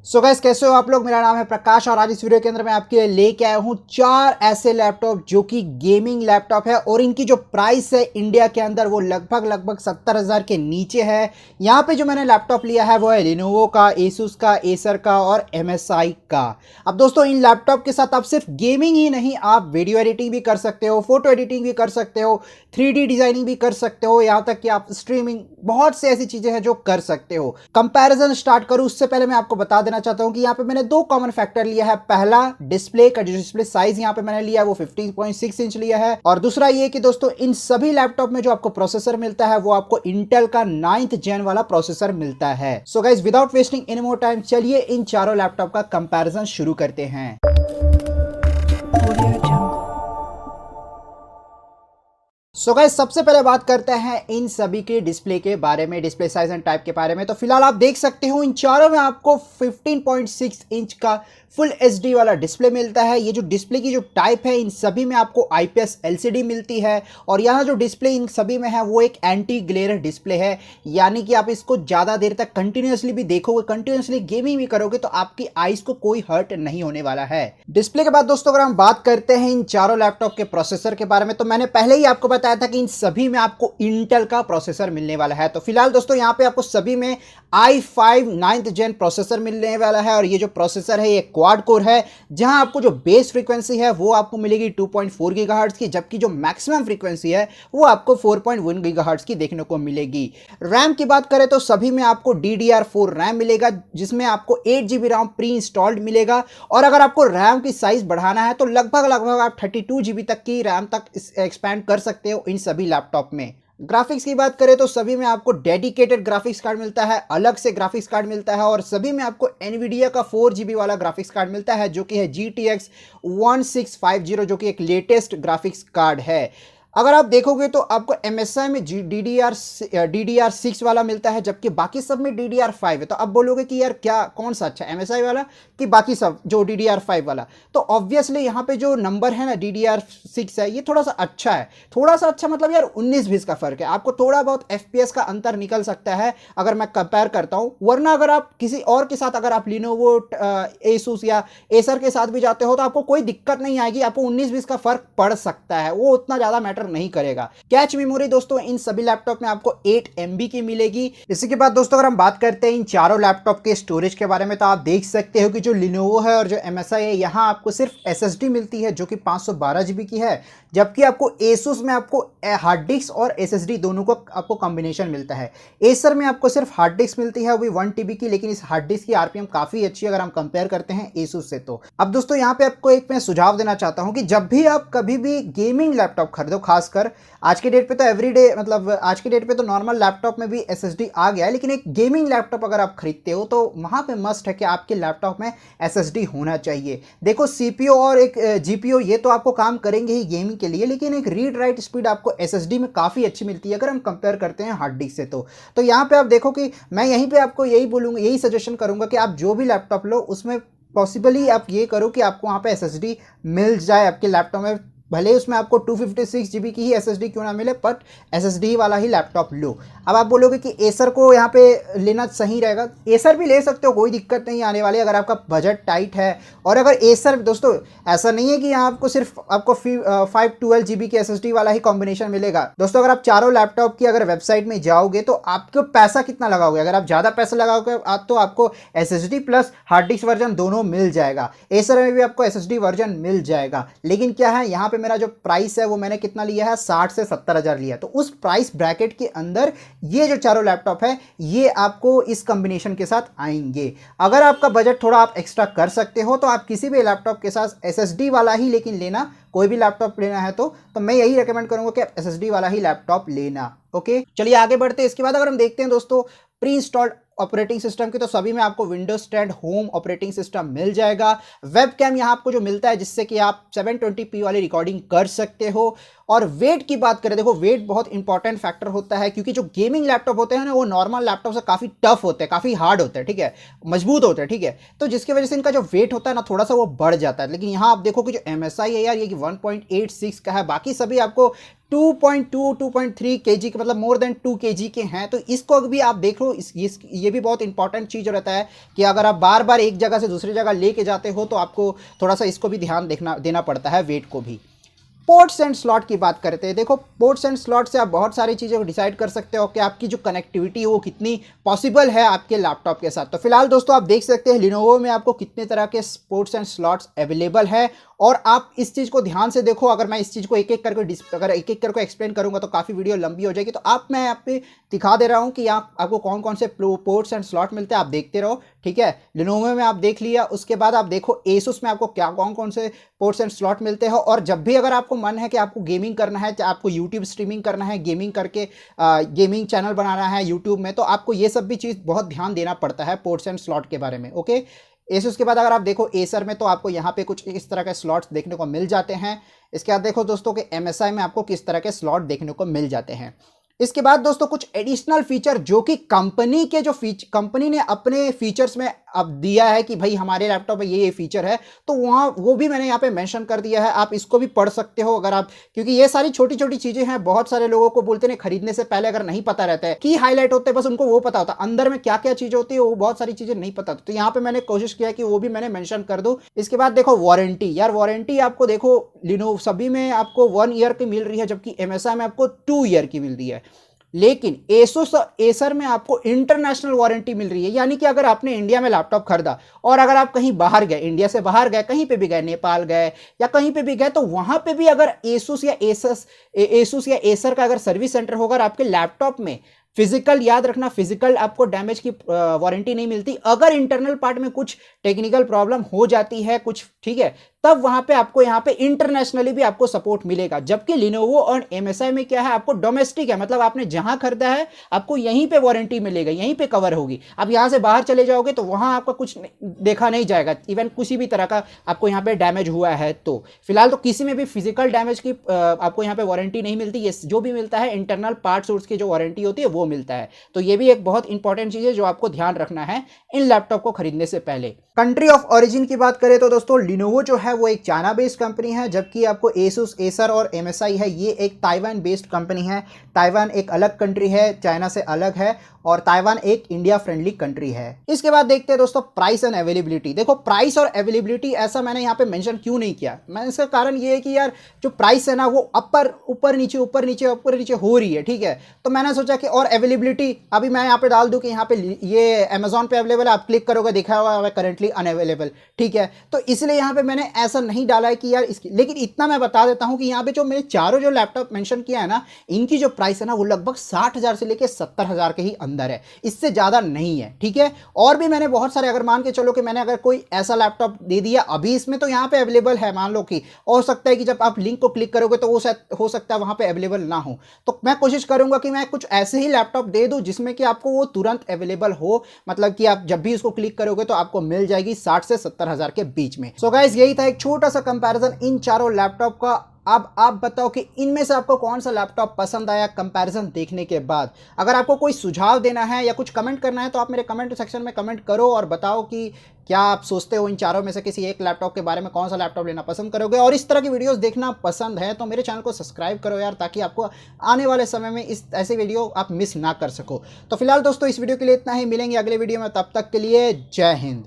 So guys, कैसे हो आप लोग। मेरा नाम है प्रकाश और आज इस वीडियो के अंदर मैं आपके लिए लेके आया हूँ 4 ऐसे लैपटॉप जो कि गेमिंग लैपटॉप है और इनकी जो प्राइस है इंडिया के अंदर वो लगभग 70,000 के नीचे है। यहाँ पे जो मैंने लैपटॉप लिया है वो है लिनोवो का, एसूस का, एसर का और MSI का। अब दोस्तों, इन लैपटॉप के साथ आप सिर्फ गेमिंग ही नहीं, आप वीडियो एडिटिंग भी कर सकते हो, फोटो एडिटिंग भी कर सकते हो, 3D डिजाइनिंग भी कर सकते हो, यहाँ तक कि आप स्ट्रीमिंग, बहुत से ऐसी चीजें हैं जो कर सकते हो। कंपैरिजन स्टार्ट करूं उससे पहले मैं आपको बता देना चाहता हूं कि यहाँ पे मैंने दो कॉमन फैक्टर लिया है। पहला, डिस्प्ले का जो डिस्प्ले साइज यहाँ पे मैंने लिया है वो 15.6 इंच लिया है। और दूसरा ये कि दोस्तों, इन सभी लैपटॉप में जो आपको प्रोसेसर मिलता है वो आपको इंटेल का 9th जेन वाला प्रोसेसर मिलता है। So guys, without wasting any more time, चलिए इन चारों लैपटॉप का कंपैरिजन शुरू करते हैं। सो गाइस, सबसे पहले बात करते हैं इन सभी के डिस्प्ले के बारे में, डिस्प्ले साइज एंड टाइप के बारे में। तो फिलहाल आप देख सकते हो इन चारों में आपको 15.6 इंच का फुल HD वाला डिस्प्ले मिलता है। ये जो डिस्प्ले की जो टाइप है इन सभी में आपको IPS LCD मिलती है और यहाँ जो डिस्प्ले इन सभी में है वो एक एंटी ग्लेयर डिस्प्ले है, यानी कि आप इसको ज़्यादा देर तक कंटिन्यूसली भी देखोगे, कंटिन्यूसली गेमिंग भी करोगे तो आपकी आईज को कोई हर्ट नहीं होने वाला है। डिस्प्ले के बाद दोस्तों, अगर हम बात करते हैं इन चारों लैपटॉप के प्रोसेसर के बारे में, तो मैंने पहले ही आपको बताया था कि इन सभी में आपको इंटेल का प्रोसेसर मिलने वाला है। तो फिलहाल दोस्तों, यहाँ पे आपको सभी में i5 9th जेन प्रोसेसर मिलने वाला है और ये जो प्रोसेसर है ये क्वाड कोर है, जहां आपको जो बेस फ्रीक्वेंसी है वो आपको मिलेगी 2.4 गीगाहर्ट्ज की, जबकि जो मैक्सिमम फ्रीक्वेंसी है वो आपको 4.1 गीगाहर्ट्ज की देखने को मिलेगी। रैम की बात करें तो सभी में आपको DDR4 रैम मिलेगा, जिसमें आपको 8 GB रैम प्री इंस्टॉल्ड मिलेगा। और अगर आपको रैम की साइज बढ़ाना है तो लगभग आप 32 GB तक की रैम तक एक्सपैंड कर सकते हो इन सभी लैपटॉप में। ग्राफिक्स की बात करें तो सभी में आपको डेडिकेटेड ग्राफिक्स कार्ड मिलता है, अलग से ग्राफिक्स कार्ड मिलता है और सभी में आपको एनवीडिया का 4 GB वाला ग्राफिक्स कार्ड मिलता है जो कि है GTX 1650, जो कि एक लेटेस्ट ग्राफिक्स कार्ड है। अगर आप देखोगे तो आपको MSI में DDR6 वाला मिलता है, जबकि बाकी सब में DDR5 है। तो आप बोलोगे कि यार क्या कौन सा अच्छा है, MSI वाला कि बाकी सब जो DDR5 वाला? तो ऑब्वियसली यहाँ पे जो नंबर है ना DDR6 है, ये थोड़ा सा अच्छा है। थोड़ा सा अच्छा मतलब यार 19-20 का फर्क है, आपको थोड़ा बहुत FPS का अंतर निकल सकता है अगर मैं कंपेयर करता हूँ। वरना अगर आप किसी और के साथ, अगर आप लिनोवो, एसूस या एसर के साथ भी जाते हो तो आपको कोई दिक्कत नहीं आएगी, आपको 19-20 का फर्क पड़ सकता है, वो उतना ज्यादा मैटर नहीं करेगा। कैच मेमोरी दोस्तों इन सभी लैपटॉप में आपको 8 MB की मिलेगी। इसी के बाद दोस्तों, अगर हम बात करते हैं इन चारों लैपटॉप के स्टोरेज के बारे में, तो आप देख सकते हो कि जो लिनोवो है और जो MSI है, यहाँ आपको सिर्फ SSD मिलती है जो कि 512 GB की है, जबकि आपको एसूस में आपको हार्ड डिस्क और SSD दोनों को आपको कॉम्बिनेशन मिलता है। एसर में आपको सिर्फ हार्ड डिस्क मिलती है, वो भी 1 TB की, लेकिन इस हार्ड डिस्क की RPM काफी अच्छी है अगर हम कंपेयर करते हैं एसूस से। तो अब दोस्तों, यहाँ पे आपको एक मैं सुझाव देना चाहता हूँ कि जब भी आप कभी भी गेमिंग लैपटॉप खरीदो, खासकर आज के डेट पे तो एवरीडे, मतलब आज के डेट पे तो नॉर्मल लैपटॉप में भी SSD आ गया है, लेकिन एक गेमिंग लैपटॉप अगर आप खरीदते हो तो वहां पे मस्ट है कि आपके लैपटॉप में SSD होना चाहिए। देखो, CPU और एक GPU ये तो आपको काम करेंगे ही गेमिंग के लिए, लेकिन एक रीड राइट स्पीड आपको SSD में काफ़ी अच्छी मिलती है अगर हम कंपेयर करते हैं हार्ड डिस्क से। तो यहाँ पे आप देखो कि मैं यहीं पे आपको यही बोलूँगा, यही सजेशन करूँगा कि आप जो भी लैपटॉप लो उसमें पॉसिबली आप ये करो कि आपको वहाँ पे SSD मिल जाए आपके लैपटॉप में, भले ही उसमें आपको 256 GB की ही SSD क्यों ना मिले, बट SSD वाला ही लैपटॉप लो। अब आप बोलोगे कि एसर को यहाँ पे लेना सही रहेगा, एसर भी ले सकते हो, कोई दिक्कत नहीं आने वाली अगर आपका बजट टाइट है। और अगर एसर, दोस्तों ऐसा नहीं है कि यहाँ आपको सिर्फ आपको 512 GB की SSD वाला ही कॉम्बिनेशन मिलेगा। दोस्तों, अगर आप चारों लैपटॉप की अगर वेबसाइट में जाओगे तो आपको पैसा कितना लगाओगे, अगर आप ज़्यादा पैसा लगाओगे तो आपको SSD plus hard disk version दोनों मिल जाएगा, एसर में भी आपको SSD वर्जन मिल जाएगा। लेकिन क्या है, यहाँ पे मेरा जो प्राइस है वो मैंने कितना लिया है, 60 से 70,000 लिया। तो उस प्राइस ब्रैकेट के अंदर ये जो चारों लैपटॉप है ये आपको इस कॉम्बिनेशन के साथ आएंगे। अगर आपका बजट थोड़ा आप एक्स्ट्रा कर सकते हो तो आप किसी भी लैपटॉप के साथ SSD वाला ही लेकिन लेना, कोई भी लैपटॉप लेना है तो मैं यही रेकमेंड करूंगा कि आप SSD वाला ही लैपटॉप लेना। ओके, चलिए आगे बढ़ते हैं। इसके बाद अगर हम देखते हैं दोस्तों प्री इंस्टॉल्ड ऑपरेटिंग सिस्टम की, तो सभी में आपको विंडोज 10 होम ऑपरेटिंग सिस्टम मिल जाएगा। वेब कैम यहाँ आपको जो मिलता है जिससे कि आप 720p वाली रिकॉर्डिंग कर सकते हो। और वेट की बात करें, देखो वेट बहुत इंपॉर्टेंट फैक्टर होता है, क्योंकि जो गेमिंग लैपटॉप होते हैं ना वो नॉर्मल लैपटॉप से काफ़ी टफ होते हैं, काफ़ी हार्ड होते हैं, ठीक है, मजबूत होते हैं, ठीक है। तो जिसकी वजह से इनका जो वेट होता है ना थोड़ा सा वो बढ़ जाता है। लेकिन यहाँ आप देखो कि जो MSI है यार, ये 1.86 का है, बाकी सभी आपको 2.2 2.3 केजी के, मतलब मोर देन 2 केजी के हैं। तो इसको भी आप देख लो, ये भी बहुत इंपॉर्टेंट चीज़ रहता है कि अगर आप बार बार एक जगह से दूसरी जगह लेके जाते हो तो आपको थोड़ा सा इसको भी ध्यान देना पड़ता है, वेट को भी। पोर्ट्स एंड स्लॉट की बात करते हैं, देखो पोर्ट्स एंड स्लॉट से आप बहुत सारी चीज़ों को डिसाइड कर सकते हो कि आपकी जो कनेक्टिविटी है वो कितनी पॉसिबल है आपके लैपटॉप के साथ। तो फिलहाल दोस्तों आप देख सकते हैं लिनोवो में आपको कितने तरह के पोर्ट्स एंड स्लॉट्स अवेलेबल है, और आप इस चीज़ को ध्यान से देखो। अगर मैं इस चीज़ को एक एक करके एक्सप्लेन करूंगा तो काफ़ी वीडियो लंबी हो जाएगी। तो मैं यहाँ पे दिखा दे रहा हूँ कि आपको कौन कौन से पोर्ट्स एंड स्लॉट मिलते हैं, आप देखते रहो, ठीक है। लिनोवो में आप देख लिया, उसके बाद आप देखो एसुस में आपको क्या कौन कौन से पोर्ट्स एंड स्लॉट मिलते हैं। और जब भी अगर आपको मन है कि आपको गेमिंग करना है, आपको यूट्यूब स्ट्रीमिंग करना है, गेमिंग करके गेमिंग चैनल बनाना है यूट्यूब में, तो आपको ये सब भी चीज़ बहुत ध्यान देना पड़ता है पोर्ट्स एंड स्लॉट के बारे में, ओके। एसुस के बाद अगर आप देखो एसर में, तो आपको यहाँ पे कुछ इस तरह के स्लॉट्स देखने को मिल जाते हैं। इसके बाद देखो दोस्तों कि MSI में आपको किस तरह के स्लॉट देखने को मिल जाते हैं। इसके बाद दोस्तों कुछ एडिशनल फीचर जो कि कंपनी ने अपने फीचर्स में अब दिया है कि भाई हमारे लैपटॉप में ये फीचर है, तो वहाँ वो भी मैंने यहाँ पे मेंशन कर दिया है, आप इसको भी पढ़ सकते हो अगर आप, क्योंकि ये सारी छोटी छोटी चीज़ें हैं। बहुत सारे लोगों को बोलते हैं खरीदने से पहले अगर नहीं पता रहता है की हाईलाइट होते हैं, बस उनको वो पता होता है, अंदर में क्या क्या चीज़ें होती है वो बहुत सारी चीज़ें नहीं पता। तो यहाँ पे मैंने कोशिश किया कि वो भी मैंने मेंशन कर दूँ। इसके बाद देखो वारंटी, यार वारंटी आपको देखो लिनोवो सभी में आपको 1 ईयर की मिल रही है, जबकि MSI में आपको 2 ईयर की मिल रही है। लेकिन एसर में आपको इंटरनेशनल वारंटी मिल रही है, यानी कि अगर आपने इंडिया में लैपटॉप खरीदा और अगर आप कहीं बाहर गए, इंडिया से बाहर गए, कहीं पे भी गए, नेपाल गए या कहीं पे भी गए, तो वहां पे भी अगर एसुस या एसर का अगर सर्विस सेंटर होगा और आपके लैपटॉप में फिजिकल, याद रखना फिजिकल आपको डैमेज की वारंटी नहीं मिलती, अगर इंटरनल पार्ट में कुछ टेक्निकल प्रॉब्लम हो जाती है कुछ, ठीक है, तब वहां पे आपको यहाँ पे इंटरनेशनली भी आपको सपोर्ट मिलेगा। जबकि लिनोवो और MSI में क्या है, आपको डोमेस्टिक है, मतलब आपने जहां खरीदा है आपको यहीं पे वारंटी मिलेगा, यहीं पे कवर होगी। अब यहां से बाहर चले जाओगे तो वहां आपका कुछ देखा नहीं जाएगा, इवन किसी भी तरह का आपको यहाँ पे डैमेज हुआ है तो। फिलहाल तो किसी में भी फिजिकल डैमेज की आपको यहाँ पे वारंटी नहीं मिलती, ये जो भी मिलता है इंटरनल पार्ट्स की जो वारंटी होती है वो मिलता है। तो ये भी एक बहुत इंपॉर्टेंट चीज है जो आपको ध्यान रखना है इन लैपटॉप को खरीदने से पहले। कंट्री ऑफ ओरिजिन की बात करें तो दोस्तों लिनोवो जो है वो एक चाइना बेस्ड कंपनी है, जबकि आपको एसुस, एसर और MSI है ये एक ताइवान बेस्ड कंपनी है। ताइवान एक अलग कंट्री है, चाइना से अलग है, और ताइवान एक इंडिया फ्रेंडली कंट्री है। इसके बाद देखते हैं दोस्तों प्राइस एंड अवेलेबिलिटी। देखो प्राइस और अवेलेबिलिटी ऐसा मैंने यहाँ पे मेंशन क्यों नहीं किया, मैं इसका कारण ये है कि यार जो प्राइस है ना वो ऊपर नीचे हो रही है, ठीक है। तो मैंने सोचा कि और अवेलेबिलिटी अभी मैं यहाँ पे डाल दूं कि यहाँ पे ये अमेजोन पे अवेलेबल है, आप क्लिक करोगे दिखा हुआ है करंटली अनअवेलेबल, ठीक है। तो इसलिए यहाँ पे मैंने ऐसा नहीं डाला है कि यार इसकी, लेकिन इतना मैं बता देता हूँ कि यहाँ पे जो मेरे चारों जो लैपटॉप मेंशन किया है ना, इनकी जो प्राइस है ना वो लगभग 60,000 से लेकर 70,000 के ही अंदर है, इससे ज़्यादा नहीं है, ठीक है। और भी मैंने बहुत सारे, अगर मान के चलो कि मैंने अगर कोई ऐसा लैपटॉप दे दिया अभी इसमें तो यहाँ पे अवेलेबल है, मान लो कि हो सकता है कि जब आप लिंक को क्लिक करोगे तो वो हो सकता है वहाँ पे अवेलेबल ना हो। तो मैं कोशिश करूँगा कि मैं कुछ ऐसे ही लैपटॉप दे दूँ जिसमें कि आपको वो तुरंत अवेलेबल हो, मतलब कि आप जब भी उसको क्लिक करोगे तो आपको मिल जाएगी 60 से 70,000 के बीच में। सो गाइस यही था एक छोटा सा कंपैरिजन इन चारों लैपटॉप का। अब आप बताओ कि इनमें से आपको कौन सा लैपटॉप पसंद आया कंपैरिजन देखने के बाद। अगर आपको कोई सुझाव देना है या कुछ कमेंट करना है तो आप मेरे कमेंट सेक्शन में कमेंट करो और बताओ कि क्या आप सोचते हो इन चारों में से किसी एक लैपटॉप के बारे में, कौन सा लैपटॉप लेना पसंद करोगे। और इस तरह की वीडियोस देखना पसंद है तो मेरे चैनल को सब्सक्राइब करो यार, ताकि आपको आने वाले समय में इस ऐसे वीडियो आप मिस ना कर सको। तो फिलहाल दोस्तों इस वीडियो के लिए इतना ही, मिलेंगे अगले वीडियो में, तब तक के लिए जय हिंद।